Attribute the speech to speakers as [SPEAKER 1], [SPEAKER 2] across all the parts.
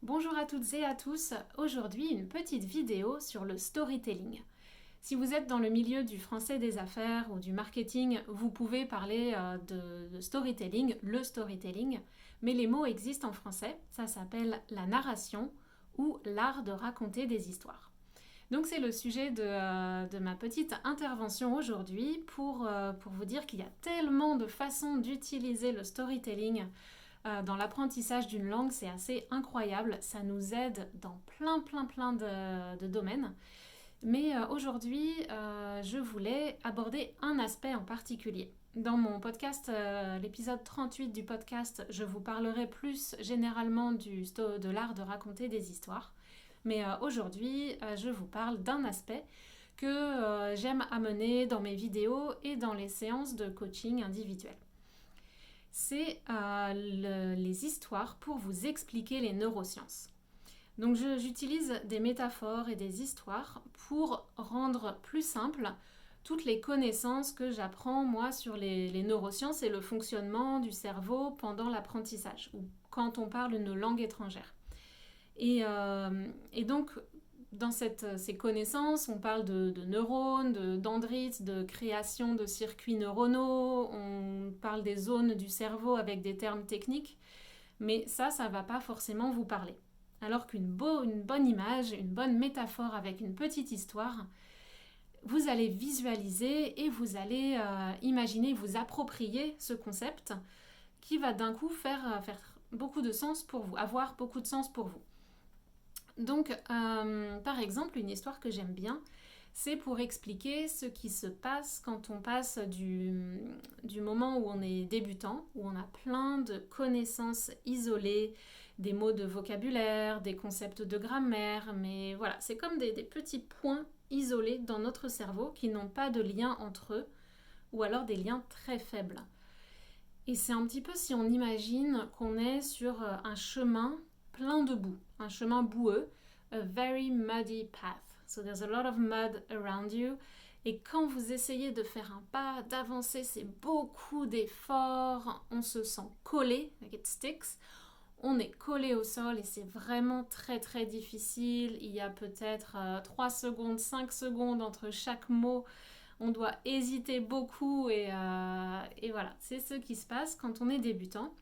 [SPEAKER 1] Bonjour à toutes et à tous, aujourd'hui une petite vidéo sur le storytelling. Si vous êtes dans le milieu du français des affaires ou du marketing, vous pouvez parler de storytelling, le storytelling, mais les mots existent en français, ça s'appelle la narration ou l'art de raconter des histoires. Donc c'est le sujet de ma petite intervention aujourd'hui pour vous dire qu'il y a tellement de façons d'utiliser le storytelling dans l'apprentissage d'une langue, c'est assez incroyable, ça nous aide dans plein de domaines. Mais aujourd'hui, je voulais aborder un aspect en particulier. Dans mon podcast, l'épisode 38 du podcast, je vous parlerai plus généralement de l'art de raconter des histoires. Mais aujourd'hui, je vous parle d'un aspect que j'aime amener dans mes vidéos et dans les séances de coaching individuel. C'est les histoires pour vous expliquer les neurosciences. Donc j'utilise des métaphores et des histoires pour rendre plus simple toutes les connaissances que j'apprends moi sur les neurosciences et le fonctionnement du cerveau pendant l'apprentissage ou quand on parle une langue étrangère. Et donc dans ces connaissances, on parle de neurones, dendrites, de création de circuits neuronaux, on parle des zones du cerveau avec des termes techniques, mais ça ne va pas forcément vous parler. Alors qu'une bonne image, une bonne métaphore avec une petite histoire, vous allez visualiser et vous allez imaginer, vous approprier ce concept qui va d'un coup faire beaucoup de sens pour vous, avoir beaucoup de sens pour vous. Donc, par exemple, une histoire que j'aime bien, c'est pour expliquer ce qui se passe quand on passe du moment où on est débutant, où on a plein de connaissances isolées, des mots de vocabulaire, des concepts de grammaire, mais voilà, c'est comme des petits points isolés dans notre cerveau qui n'ont pas de lien entre eux, ou alors des liens très faibles. Et c'est un petit peu si on imagine qu'on est sur un chemin plein de boue, un chemin boueux, a very muddy path. So there's a lot of mud around you. Et quand vous essayez de faire un pas, d'avancer, c'est beaucoup d'efforts, on se sent collé, like it sticks. On est collé au sol et c'est vraiment très difficile. Il y a peut-être 3 secondes, 5 secondes entre chaque mot. On doit hésiter beaucoup et voilà, c'est ce qui se passe quand on est débutant.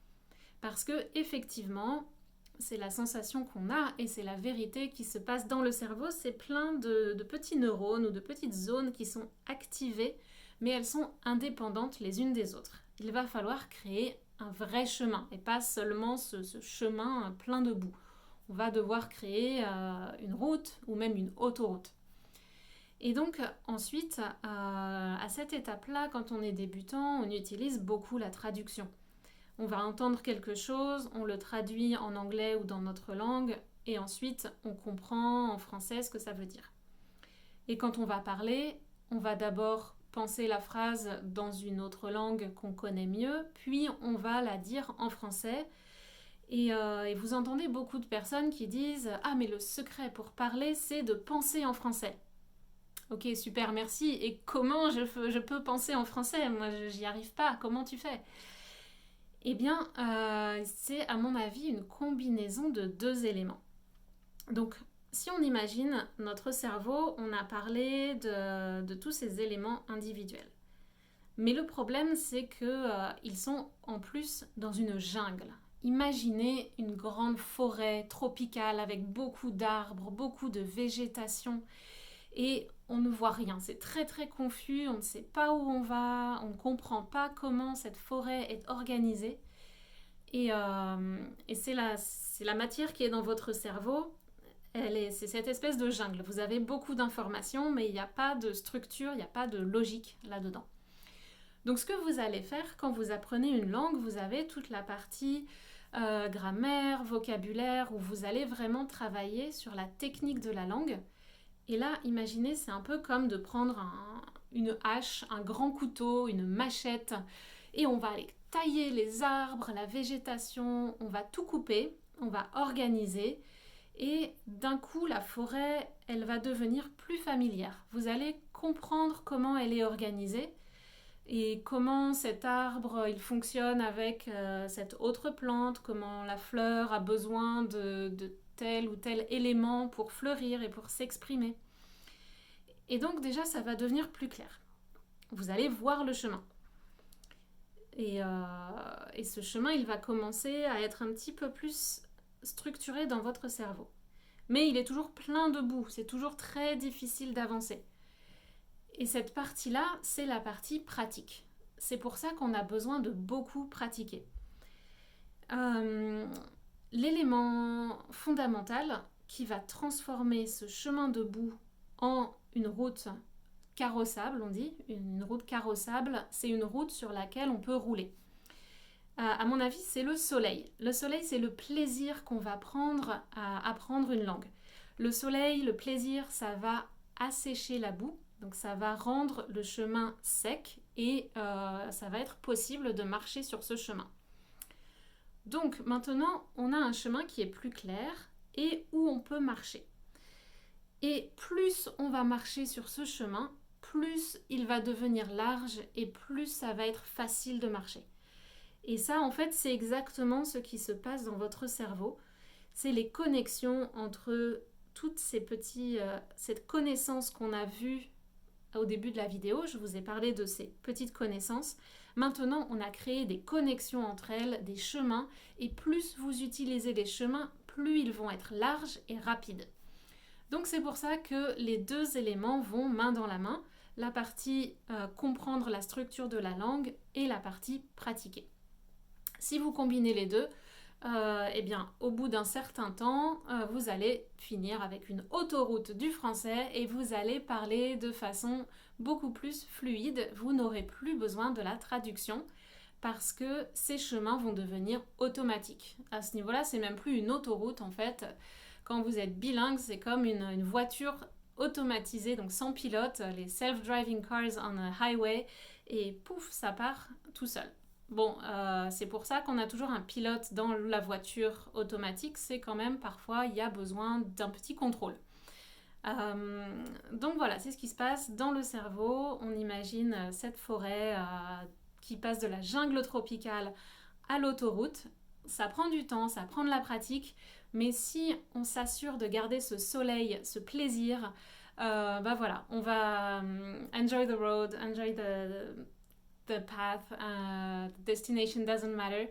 [SPEAKER 1] Parce que effectivement, c'est la sensation qu'on a et c'est la vérité qui se passe dans le cerveau. C'est plein de petits neurones ou de petites zones qui sont activées, mais elles sont indépendantes les unes des autres. Il va falloir créer un vrai chemin et pas seulement ce chemin plein de boue. On va devoir créer une route ou même une autoroute. Et donc ensuite, à cette étape-là, quand on est débutant, on utilise beaucoup la traduction. On va entendre quelque chose, on le traduit en anglais ou dans notre langue, et ensuite on comprend en français ce que ça veut dire. Et quand on va parler, on va d'abord penser la phrase dans une autre langue qu'on connaît mieux, puis on va la dire en français. Et vous entendez beaucoup de personnes qui disent « Ah, mais le secret pour parler, c'est de penser en français ». Ok, super, merci. Et comment je peux penser en français ? Moi, j'y arrive pas. Comment tu fais ? Eh bien, c'est à mon avis une combinaison de 2 éléments. Donc, si on imagine notre cerveau, on a parlé de tous ces éléments individuels. Mais le problème, c'est qu'ils sont en plus dans une jungle. Imaginez une grande forêt tropicale avec beaucoup d'arbres, beaucoup de végétation et on ne voit rien. C'est très confus, on ne sait pas où on va, on ne comprend pas comment cette forêt est organisée. Et c'est la matière qui est dans votre cerveau. C'est cette espèce de jungle. Vous avez beaucoup d'informations, mais il n'y a pas de structure, il n'y a pas de logique là-dedans. Donc ce que vous allez faire quand vous apprenez une langue, vous avez toute la partie grammaire, vocabulaire, où vous allez vraiment travailler sur la technique de la langue. Et là, imaginez, c'est un peu comme de prendre une hache, un grand couteau, une machette, et on va aller tailler les arbres, la végétation, on va tout couper, on va organiser, et d'un coup, la forêt, elle va devenir plus familière. Vous allez comprendre comment elle est organisée, et comment cet arbre il fonctionne avec cette autre plante, comment la fleur a besoin de tel ou tel élément pour fleurir et pour s'exprimer. Et donc déjà, ça va devenir plus clair. Vous allez voir le chemin. Et ce chemin, il va commencer à être un petit peu plus structuré dans votre cerveau. Mais il est toujours plein de boue, c'est toujours très difficile d'avancer. Et cette partie-là, c'est la partie pratique. C'est pour ça qu'on a besoin de beaucoup pratiquer. L'élément fondamental qui va transformer ce chemin de boue en une route carrossable, on dit, une route carrossable, c'est une route sur laquelle on peut rouler. À mon avis, c'est le soleil. Le soleil, c'est le plaisir qu'on va prendre à apprendre une langue. Le soleil, le plaisir, ça va assécher la boue, donc ça va rendre le chemin sec et ça va être possible de marcher sur ce chemin. Donc maintenant, on a un chemin qui est plus clair et où on peut marcher. Et plus on va marcher sur ce chemin, plus il va devenir large et plus ça va être facile de marcher. Et ça, en fait, c'est exactement ce qui se passe dans votre cerveau. C'est les connexions entre toutes cette connaissance qu'on a vue au début de la vidéo. Je vous ai parlé de ces petites connaissances. Maintenant, on a créé des connexions entre elles, des chemins. Et plus vous utilisez les chemins, plus ils vont être larges et rapides. Donc c'est pour ça que les deux éléments vont main dans la main. La partie comprendre la structure de la langue et la partie pratiquer. Si vous combinez les deux, eh bien, au bout d'un certain temps, vous allez finir avec une autoroute du français et vous allez parler de façon beaucoup plus fluide. Vous n'aurez plus besoin de la traduction parce que ces chemins vont devenir automatiques. À ce niveau-là, c'est même plus une autoroute en fait. Quand vous êtes bilingue, c'est comme une voiture automatisée, donc sans pilote, les self-driving cars on a highway, et pouf, ça part tout seul. Bon, c'est pour ça qu'on a toujours un pilote dans la voiture automatique, c'est quand même parfois il y a besoin d'un petit contrôle. Donc voilà, c'est ce qui se passe dans le cerveau. On imagine cette forêt qui passe de la jungle tropicale à l'autoroute. Ça prend du temps, ça prend de la pratique, mais si on s'assure de garder ce soleil, ce plaisir, bah voilà, on va enjoy the road, enjoy the path, the destination doesn't matter.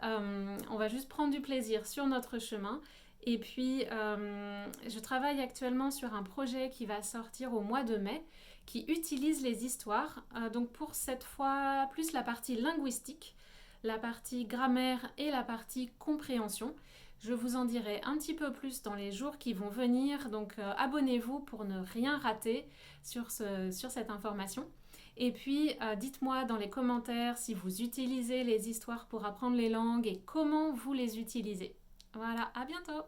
[SPEAKER 1] On va juste prendre du plaisir sur notre chemin. Et puis, je travaille actuellement sur un projet qui va sortir au mois de mai, qui utilise les histoires. Donc pour cette fois, plus la partie linguistique, la partie grammaire et la partie compréhension. Je vous en dirai un petit peu plus dans les jours qui vont venir, donc abonnez-vous pour ne rien rater sur cette information. Et puis, dites-moi dans les commentaires si vous utilisez les histoires pour apprendre les langues et comment vous les utilisez. Voilà, à bientôt!